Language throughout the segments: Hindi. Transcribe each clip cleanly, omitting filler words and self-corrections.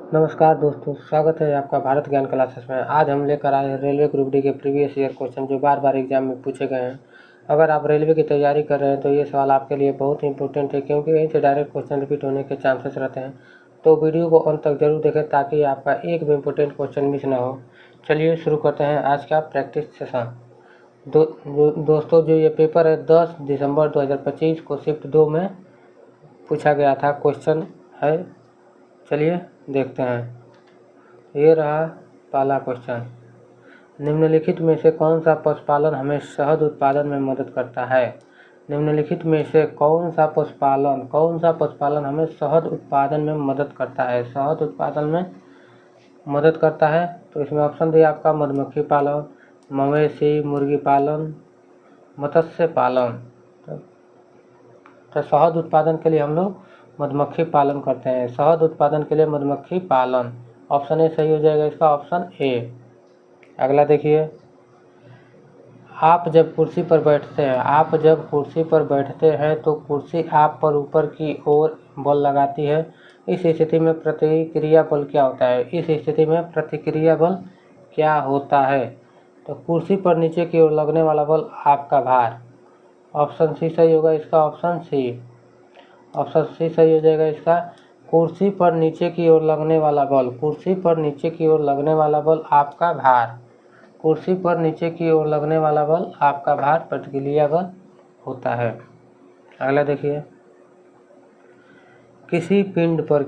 नमस्कार दोस्तों, स्वागत है आपका भारत ज्ञान क्लासेस में। आज हम लेकर आए हैं रेलवे ग्रुप डी के प्रीवियस ईयर क्वेश्चन जो बार बार एग्जाम में पूछे गए हैं। अगर आप रेलवे की तैयारी कर रहे हैं तो ये सवाल आपके लिए बहुत ही इंपॉर्टेंट है, क्योंकि यहीं से डायरेक्ट क्वेश्चन रिपीट होने के चांसेस रहते हैं। तो वीडियो को अंत तक जरूर देखें ताकि आपका एक भी इंपॉर्टेंट क्वेश्चन मिस ना हो। चलिए शुरू करते हैं आज का प्रैक्टिस सेशन। दोस्तों, जो ये पेपर है 10 दिसंबर 2025 को शिफ्ट 2 में पूछा गया था क्वेश्चन है। चलिए देखते हैं। ये रहा पहला क्वेश्चन। निम्नलिखित में से कौन सा पशुपालन हमें शहद उत्पादन में मदद करता है? निम्नलिखित में से कौन सा पशुपालन हमें शहद उत्पादन में मदद करता है? शहद उत्पादन में मदद करता है तो इसमें ऑप्शन दिया आपका मधुमक्खी पालन, मवेशी मुर्गी पालन, मत्स्य पालन। तो शहद उत्पादन के लिए हम लोग मधुमक्खी पालन करते हैं। शहद उत्पादन के लिए मधुमक्खी पालन, ऑप्शन ए सही हो जाएगा इसका, ऑप्शन ए। अगला देखिए, आप जब कुर्सी पर बैठते हैं तो कुर्सी आप पर ऊपर की ओर बल लगाती है। इस स्थिति में प्रतिक्रिया बल क्या होता है? तो कुर्सी पर नीचे की ओर लगने वाला बल आपका भार, ऑप्शन सी सही होगा इसका, ऑप्शन सी सही हो जाएगा इसका। कुर्सी पर नीचे की ओर लगने वाला बल आपका भार, प्रतिक्रिया बल होता है। अगला देखिए, किसी पिंड पर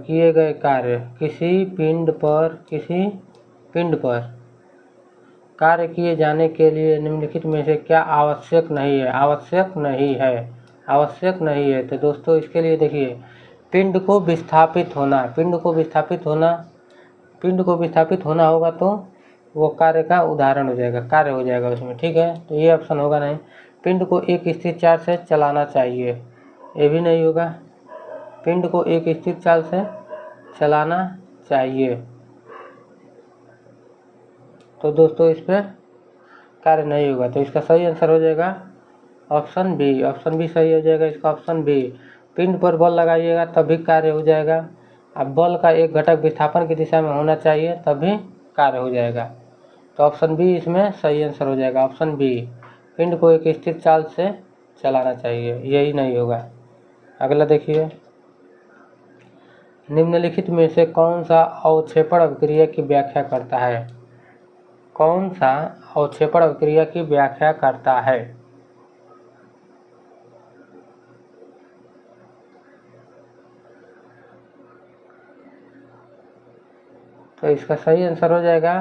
कार्य किए जाने के लिए निम्नलिखित में से क्या आवश्यक नहीं है? तो दोस्तों इसके लिए देखिए, पिंड को विस्थापित होना होगा तो वो कार्य का उदाहरण हो जाएगा, कार्य हो जाएगा उसमें, ठीक है। तो ये ऑप्शन होगा नहीं। पिंड को एक स्थिर चाल से चलाना चाहिए, ये भी नहीं होगा। पिंड को एक स्थिर चाल से चलाना चाहिए, तो दोस्तों इस पर कार्य नहीं होगा। तो इसका सही आंसर हो जाएगा ऑप्शन बी सही हो जाएगा इसका, ऑप्शन बी। पिंड पर बल लगाइएगा तभी कार्य हो जाएगा। अब बल का एक घटक विस्थापन की दिशा में होना चाहिए तभी कार्य हो जाएगा। तो ऑप्शन बी इसमें सही आंसर हो जाएगा, ऑप्शन बी। पिंड को एक स्थिर चाल से चलाना चाहिए, यही नहीं होगा। अगला देखिए, निम्नलिखित में से कौन सा अवक्षेपण अभिक्रिया की व्याख्या करता है? तो इसका सही आंसर हो जाएगा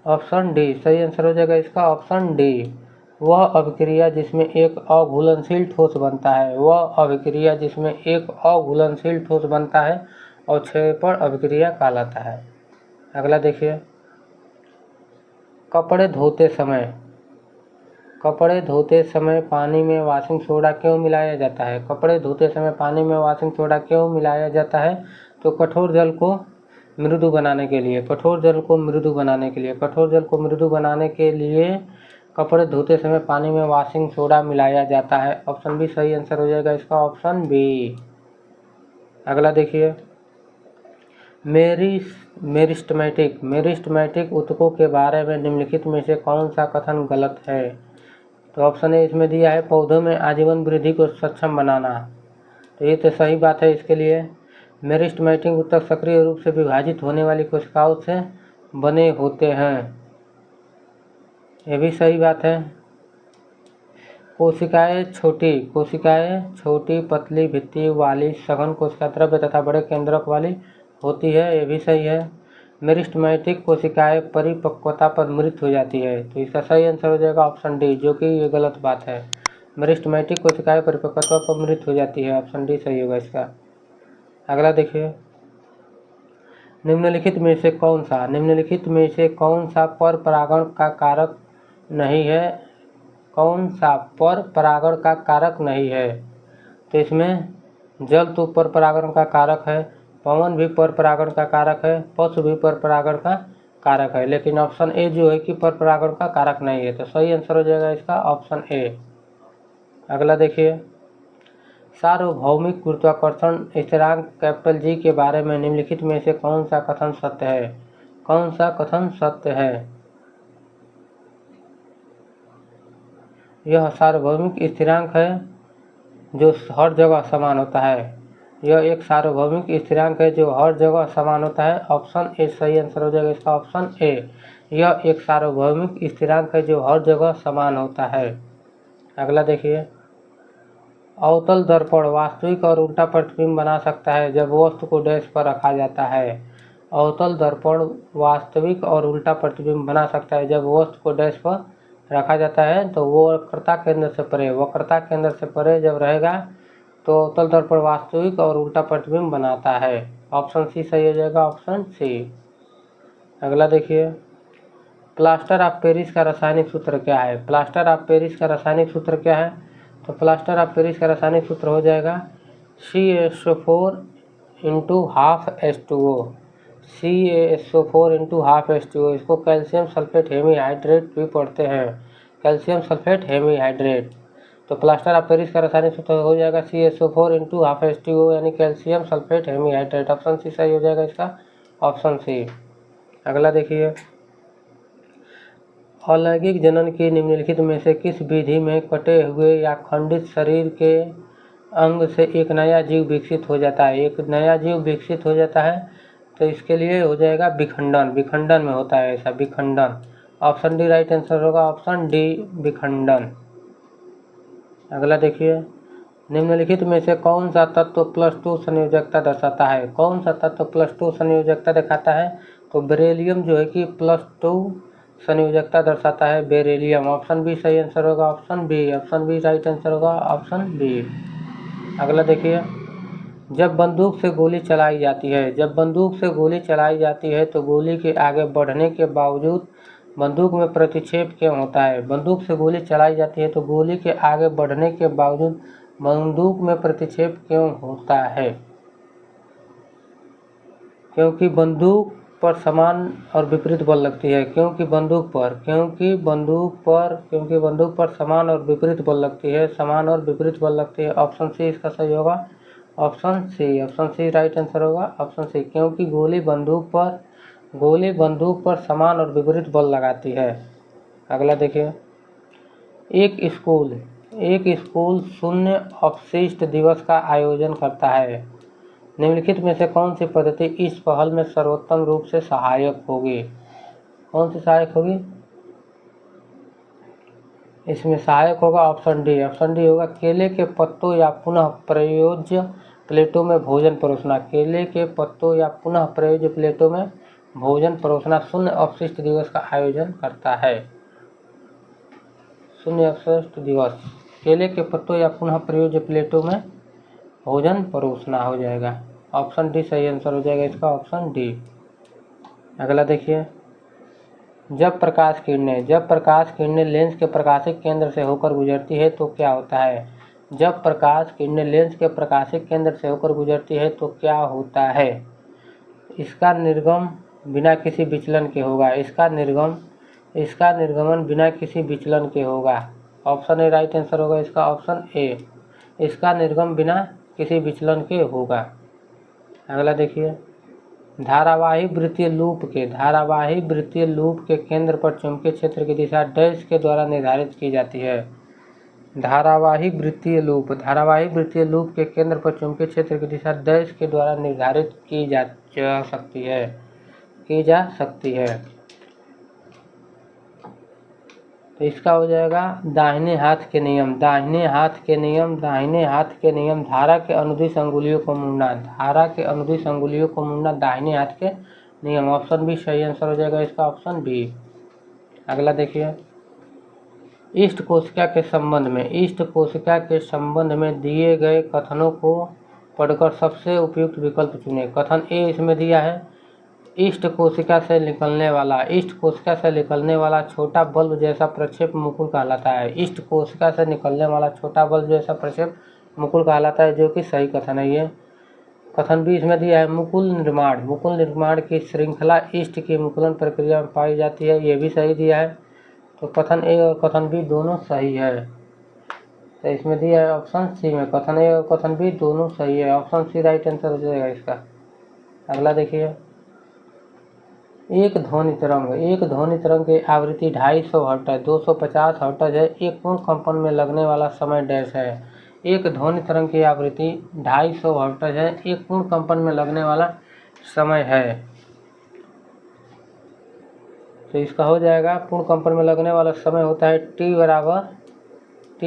ऑप्शन डी, सही आंसर हो जाएगा इसका, ऑप्शन डी। वह अभिक्रिया जिसमें एक अघुलनशील ठोस बनता है अवक्षेपण अभिक्रिया कहलाता है। अगला देखिए, कपड़े धोते समय पानी में वॉशिंग सोडा क्यों मिलाया जाता है? तो कठोर जल को मृदु बनाने के लिए कपड़े धोते समय पानी में वॉशिंग सोडा मिलाया जाता है। ऑप्शन बी सही आंसर हो जाएगा इसका, ऑप्शन बी। अगला देखिए, मेरिस्टमैटिक ऊतकों के बारे में निम्नलिखित में से कौन सा कथन गलत है? तो ऑप्शन ए इसमें दिया है पौधों में आजीवन वृद्धि को सक्षम बनाना, तो ये तो सही बात है इसके लिए। मेरिस्टमैटिक ऊतक सक्रिय रूप से विभाजित होने वाली कोशिकाओं से बने होते हैं, ये भी सही बात है। कोशिकाएं छोटी पतली भित्ति वाली सघन कोशिका द्रव्य तथा बड़े केंद्रक वाली होती है, ये भी सही है। मेरिस्टमैटिक कोशिकाएं परिपक्वता पर मृत हो जाती है, तो इसका सही आंसर हो जाएगा ऑप्शन डी, जो कि ये गलत बात है। मेरिस्टमैटिक कोशिकाएं परिपक्वता पर मृत हो जाती है, ऑप्शन डी सही होगा इसका। अगला देखिए, निम्नलिखित में से कौन सा पर परागण का कारक नहीं है? तो इसमें जल तो पर परागण का कारक है, पवन भी पर परागण का कारक है, पशु भी पर परागण का कारक है, लेकिन ऑप्शन ए जो है कि पर परागण का कारक नहीं है, तो सही आंसर हो जाएगा इसका, ऑप्शन ए। अगला देखिए, सार्वभौमिक गुरुत्वाकर्षण स्थिरांक कैपिटल G के बारे में निम्नलिखित में से कौन सा कथन सत्य है? कौन सा कथन सत्य है? यह सार्वभौमिक स्थिरांक है जो हर जगह समान होता है। यह एक सार्वभौमिक स्थिरांक है जो हर जगह समान होता है। ऑप्शन ए सही आंसर हो जाएगा इसका, ऑप्शन ए। यह एक सार्वभौमिक स्थिरांक है जो हर जगह समान होता है। अगला देखिए, अवतल दर्पण वास्तविक और उल्टा प्रतिबिंब बना सकता है जब वस्तु को डैश पर रखा जाता है। अवतल दर्पण वास्तविक और उल्टा प्रतिबिंब बना सकता है जब वस्तु को डैश पर रखा जाता है, तो वो वक्रता केंद्र से परे जब रहेगा तो अवतल दर्पण वास्तविक और उल्टा प्रतिबिंब बनाता है। ऑप्शन सी सही हो जाएगा, ऑप्शन सी। अगला देखिए, प्लास्टर ऑफ पेरिस का रासायनिक सूत्र क्या है? प्लास्टर ऑफ पेरिस का रासायनिक सूत्र क्या है? तो प्लास्टर ऑफ पेरिस का रासायनिक सूत्र हो जाएगा CaSO4 × ½ H2O। CaSO4 × ½ H2O। इसको कैल्शियम सल्फेट हेमीहाइड्रेट भी पढ़ते हैं, कैल्शियम सल्फेट हेमीहाइड्रेट। तो प्लास्टर ऑफ पेरिस का रासायनिक सूत्र हो जाएगा CaSO4 × ½ H2O यानी calcium sulphate hemihydrate. Option C सही हो जाएगा इसका, ऑप्शन सी। अगला देखिए, अलैंगिक जनन की निम्नलिखित में से किस विधि में कटे हुए या खंडित शरीर के अंग से एक नया जीव विकसित हो जाता है? एक नया जीव विकसित हो जाता है तो इसके लिए हो जाएगा विखंडन। विखंडन में होता है ऐसा, विखंडन। ऑप्शन डी राइट आंसर होगा, ऑप्शन डी विखंडन। अगला देखिए, निम्नलिखित में से कौन सा तत्व +2 संयोजकता दर्शाता है? कौन सा तत्व +2 संयोजकता दिखाता है? तो बेरिलियम जो है कि +2 संयोजकता दर्शाता है, बेरिलियम। ऑप्शन बी सही आंसर होगा, option B. Option B right answer होगा, ऑप्शन बी। अगला देखिए, जब बंदूक से गोली चलाई जाती है तो गोली के आगे बढ़ने के बावजूद बंदूक में प्रतिक्षेप क्यों होता है? बंदूक से गोली चलाई जाती है तो गोली के आगे बढ़ने के बावजूद बंदूक में प्रतिक्षेप क्यों होता है? क्योंकि बंदूक पर समान और विपरीत बल लगती है। क्योंकि बंदूक पर समान और विपरीत बल लगती है। ऑप्शन सी इसका सही होगा, option C. Option C right answer होगा, ऑप्शन सी। क्योंकि गोली बंदूक पर समान और विपरीत बल लगाती है। अगला देखिए, एक स्कूल शून्य अपशिष्ट दिवस का आयोजन करता है। निम्नलिखित में से कौन सी पद्धति इस पहल में सर्वोत्तम रूप से सहायक होगी? कौन सी सहायक होगी? इसमें सहायक होगा ऑप्शन डी। ऑप्शन डी होगा केले के पत्तों या पुनः प्रयोज्य प्लेटों में भोजन परोसना। केले के पत्तों या पुनः प्रयोज्य प्लेटों में भोजन परोसना शून्य अपशिष्ट दिवस का आयोजन करता है। शून्य अपशिष्ट दिवस, केले के पत्तों या पुनः प्रयोज्य प्लेटों में भोजन परोसना हो जाएगा। ऑप्शन डी सही आंसर हो जाएगा इसका, ऑप्शन डी। अगला देखिए, जब प्रकाश किरणें लेंस के प्रकाशिक केंद्र से होकर गुजरती है तो क्या होता है? जब प्रकाश किरणें लेंस के प्रकाशिक केंद्र से होकर गुजरती है तो क्या होता है? इसका निर्गम बिना किसी विचलन के होगा। इसका निर्गमन बिना किसी विचलन के होगा। ऑप्शन ए राइट आंसर होगा इसका, ऑप्शन ए। इसका निर्गम बिना किसी विचलन के होगा। अगला देखिए, धारावाही वृत्तीय लूप के केंद्र पर चुंबकीय क्षेत्र की दिशा डैश के द्वारा निर्धारित की जाती है। धारावाही वृत्तीय लूप के केंद्र पर चुंबकीय क्षेत्र की दिशा डैश के द्वारा निर्धारित की जा सकती है। तो इसका हो जाएगा दाहिने हाथ के नियम। धारा के अनुदिश अंगुलियों को मुड़ना। दाहिने हाथ के नियम। ऑप्शन बी सही आंसर हो जाएगा इसका, ऑप्शन बी। अगला देखिए, ईस्ट कोशिका के संबंध में दिए गए कथनों को पढ़कर सबसे उपयुक्त विकल्प चुनें। कथन ए इसमें दिया है, ईस्ट कोशिका से निकलने वाला छोटा बल्ब जैसा प्रक्षेप मुकुल कहलाता है। ईस्ट कोशिका से निकलने वाला छोटा बल्ब जैसा प्रक्षेप मुकुल कहलाता है, जो कि सही कथन है ये। कथन बी इसमें दिया है, मुकुल निर्माण की श्रृंखला ईस्ट की मुकुलन प्रक्रिया में पाई जाती है, ये भी सही दिया है। तो कथन ए और कथन बी दोनों सही है। तो इसमें दिया है ऑप्शन सी में, क्वेश्चन ए और क्वेश्चन बी दोनों सही है, ऑप्शन सी राइट आंसर हो जाएगा इसका। अगला देखिए, एक ध्वनि तरंग की आवृत्ति 250 हर्ट्ज है, 250 हर्ट्ज है, एक पूर्ण कंपन में लगने वाला समय डैश है। एक ध्वनि तरंग की आवृत्ति 250 हर्ट्ज है, एक पूर्ण कंपन में लगने वाला समय है, तो इसका हो जाएगा पूर्ण कंपन में लगने वाला समय होता है टी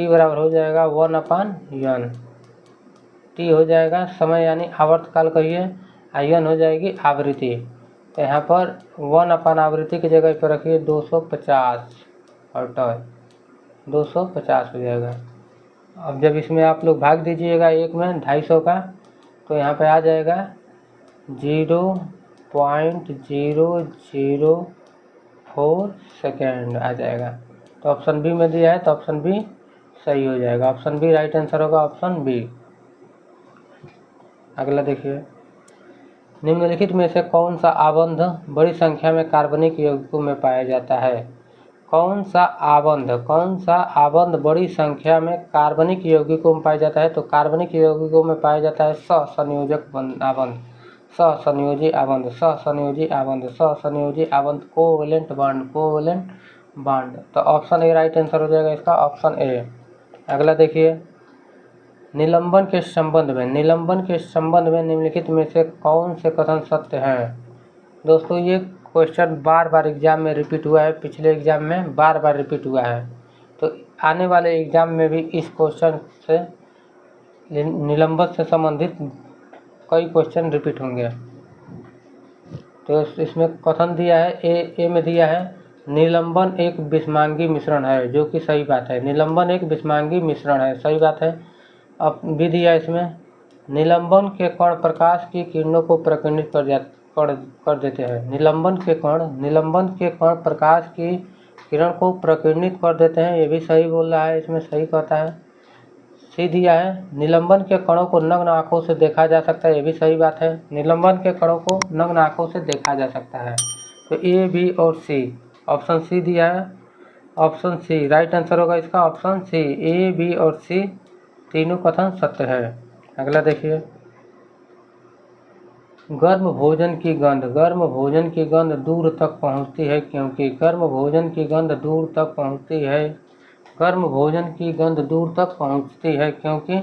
बराबर हो जाएगा 1/n। टी हो जाएगा समय यानी आवर्तकाल कहिए, n हो जाएगी आवृत्ति। तो यहाँ पर 1/n आवृत्ति की जगह पर रखिए 250 हर्ट्ज, 250 हो जाएगा। अब जब इसमें आप लोग भाग दीजिएगा एक में 250 का, तो यहाँ पे आ जाएगा 0.004 सेकेंड आ जाएगा। तो ऑप्शन बी में दिया है, तो ऑप्शन बी सही हो जाएगा, ऑप्शन बी राइट आंसर होगा, ऑप्शन बी। अगला देखिए, निम्नलिखित में से कौन सा आबंध बड़ी संख्या में कार्बनिक यौगिकों में पाया जाता है? कौन सा आबंध बड़ी संख्या में कार्बनिक यौगिकों में पाया जाता है? तो कार्बनिक यौगिकों में पाया जाता है सहसंयोजक आबंध, सहसंयोजी आबंध, कोवेलेंट बॉन्ड। तो ऑप्शन ए राइट आंसर हो जाएगा इसका, ऑप्शन ए। अगला देखिए, निलंबन के संबंध में निम्नलिखित में से कौन से कथन सत्य हैं? दोस्तों ये क्वेश्चन बार बार एग्जाम में रिपीट हुआ है, पिछले एग्जाम में बार बार रिपीट हुआ है, तो आने वाले एग्जाम में भी इस क्वेश्चन से निलंबन से संबंधित कई क्वेश्चन रिपीट होंगे। तो इसमें कथन दिया है, ए में दिया है निलंबन एक विषमांगी मिश्रण है, जो कि सही बात है, निलंबन एक विषमांगी मिश्रण है, सही बात है। अब भी दिया है इसमें, निलंबन के कण प्रकाश की किरणों को प्रकीर्णित कर देते हैं, निलंबन के कण प्रकाश की किरण को प्रकीर्णित कर देते हैं, ये भी सही बोल रहा है, इसमें सही कहता है। सी दिया है, निलंबन के कणों को नग्न आंखों से देखा जा सकता है, ये भी सही बात है, निलंबन के कणों को नग्न आंखों से देखा जा सकता है। तो ए, बी और सी, ऑप्शन सी दिया है, ऑप्शन सी राइट आंसर होगा इसका, ऑप्शन सी। ए, बी और सी तीनों कथन सत्य है। अगला देखिए, गर्म भोजन की गंध दूर तक पहुंचती है क्योंकि गर्म भोजन की गंध दूर तक पहुंचती है क्योंकि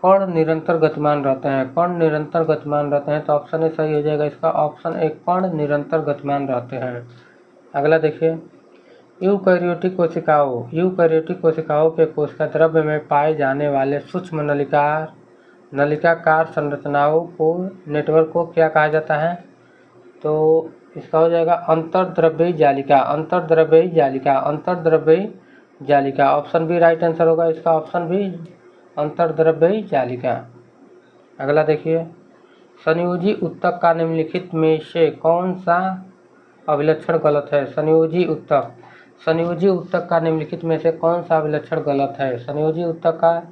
कण निरंतर गतिमान रहते हैं, तो ऑप्शन ए सही हो जाएगा इसका, ऑप्शन ए, कण निरंतर गतिमान रहते हैं। अगला देखिए, यूकैरियोटिक कोशिकाओं के कोशिका द्रव्य में पाए जाने वाले सूक्ष्म नलिकाकार संरचनाओं को नेटवर्क को क्या कहा जाता है? तो इसका हो जाएगा अंतर्द्रव्यी जालिका, ऑप्शन बी राइट आंसर होगा इसका, ऑप्शन बी अंतर्द्रव्यी जालिका। अगला देखिए, संयोजी ऊतक का निम्नलिखित में से कौन सा अभिलक्षण गलत है? संयोजी ऊतक का निम्नलिखित में से कौन सा अभिलक्षण गलत है? संयोजी ऊतक का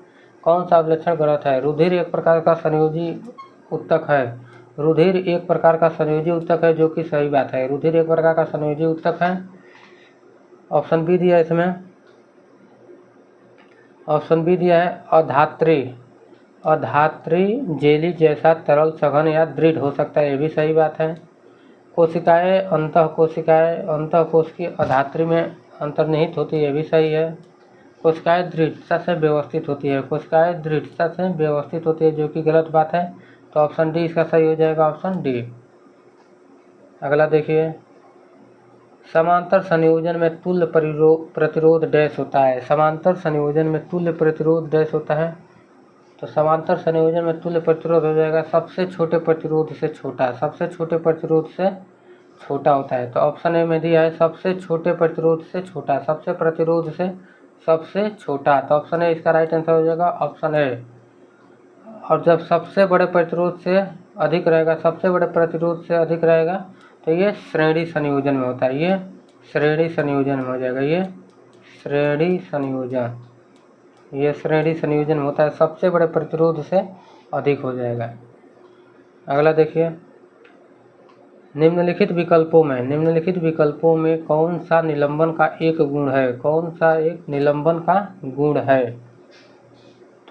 कौन सा अभिलक्षण गलत है? रुधिर एक प्रकार का संयोजी ऊतक है, जो कि सही बात है, रुधिर एक प्रकार का संयोजी ऊतक है। ऑप्शन बी दिया है इसमें, ऑप्शन बी दिया है अधात्री जेली जैसा तरल सघन या दृढ़ हो सकता है, ये भी सही बात है। कोशिकाएं अंतःकोश की अधात्री में अंतर्निहित होती है, ये भी सही है। कोशिकाएं दृढ़ता से व्यवस्थित होती है, जो कि गलत बात है, तो ऑप्शन डी इसका सही हो जाएगा, ऑप्शन डी। अगला देखिए, समांतर संयोजन में तुल्य प्रतिरोध डैश होता है, तो समांतर संयोजन में तुल्य प्रतिरोध हो जाएगा सबसे छोटे प्रतिरोध से छोटा होता है, तो ऑप्शन ए में दिया है सबसे छोटे प्रतिरोध से छोटा, सबसे छोटा, तो ऑप्शन ए इसका राइट आंसर हो जाएगा, ऑप्शन ए। और जब सबसे बड़े प्रतिरोध से अधिक रहेगा, तो ये श्रेणी संयोजन में होता है, ये श्रेणी संयोजन में हो जाएगा, ये श्रेणी संयोजन में होता है, सबसे बड़े प्रतिरोध से अधिक हो जाएगा। अगला देखिए, निम्नलिखित विकल्पों में कौन सा निलंबन का एक गुण है?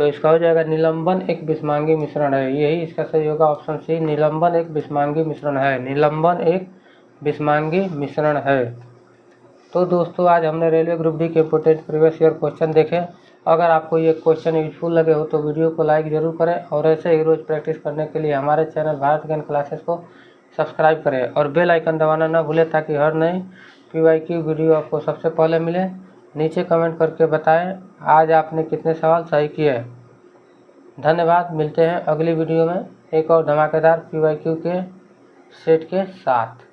तो इसका हो जाएगा निलंबन एक विषमांगी मिश्रण है। यही इसका सही होगा ऑप्शन सी, निलंबन एक विषमांगी मिश्रण है। निलंबन एक विषमांगी मिश्रण है। तो दोस्तों आज हमने रेलवे ग्रुप डी के इंपोर्टेंट प्रीवियस ईयर क्वेश्चन देखे। अगर आपको ये क्वेश्चन यूजफुल लगे हो तो वीडियो को लाइक ज़रूर करें और ऐसे ही रोज़ प्रैक्टिस करने के लिए हमारे चैनल भारत ज्ञान क्लासेस को सब्सक्राइब करें और बेल आइकन दबाना ना भूलें ताकि हर नई PYQ वीडियो आपको सबसे पहले मिले। नीचे कमेंट करके बताएं आज आपने कितने सवाल सही किए। धन्यवाद। मिलते हैं अगली वीडियो में एक और धमाकेदार PYQ के सेट के साथ।